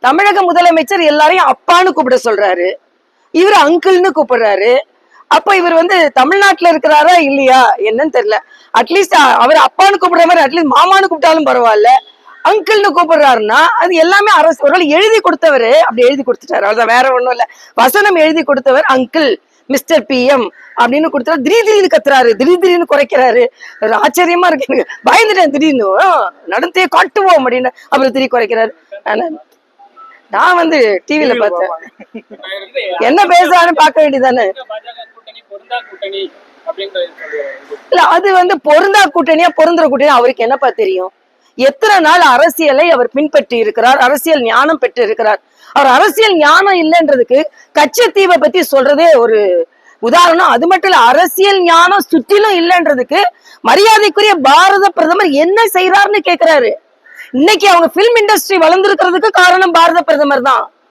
தமிழக முதலமைச்சர் எல்லாரையும் அப்பான்னு கூப்பிட சொல்றாரு, இவர் அங்கிள்னு கூப்பிடுறாரு. அப்ப இவர் வந்து தமிழ்நாட்டுல இருக்கிறாரா இல்லையா என்னன்னு தெரியல. அட்லீஸ்ட் அவர் அப்பான்னு கூப்பிடுற மாதிரி அட்லீஸ்ட் மாமான்னு கூப்பிட்டாலும் பரவாயில்ல, அங்கிள்னு கூப்பிடுறாருன்னா அது எல்லாமே அரசு. ஒருவேளை எழுதி கொடுத்தவரு அப்படி எழுதி கொடுத்துட்டாரு, அவ்வளவுதான், வேற ஒண்ணும் இல்ல. வசனம் எழுதி கொடுத்தவர் அங்கிள் மிஸ்டர் பிஎம் அப்படின்னு கொடுத்தா திடீர்னு கத்துறாரு, திடீர்னு குறைக்கிறாரு. ஒரு ஆச்சரியமா இருக்கு எனக்கு. பயந்துட்டேன், திடீர்னு நடந்தே காட்டுவோம் அப்படின்னு அப்புறம் திடீர் குறைக்கிறாரு. நான் வந்து டிவில பார்த்தேன், என்ன பேசுறான்னு பார்க்க வேண்டியதானே. இல்ல அது வந்து பொருந்தா கூட்டணியா பொருந்துற கூட்டணி அவருக்கு என்னப்பா தெரியும்? எத்தனை நாள் அரசியலை அவர் பின்பற்றி இருக்கிறார், அரசியல் ஞானம் பெற்று இருக்கிறார். அவர் அரசியல் ஞானம் இல்லைன்றதுக்கு கச்சத்தீவை பத்தி சொல்றதே ஒரு உதாரணம். அது மட்டும் இல்ல, அரசியல் ஞானம் சுற்றிலும் இல்லைன்றதுக்கு மரியாதைக்குரிய பாரத பிரதமர் என்ன செய்யறாருன்னு கேக்குறாரு. இன்னைக்கு அவங்க பிலிம் இண்டஸ்ட்ரி வளர்ந்துருக்கிறதுக்கு காரணம் பாரத பிரதமர் தான்.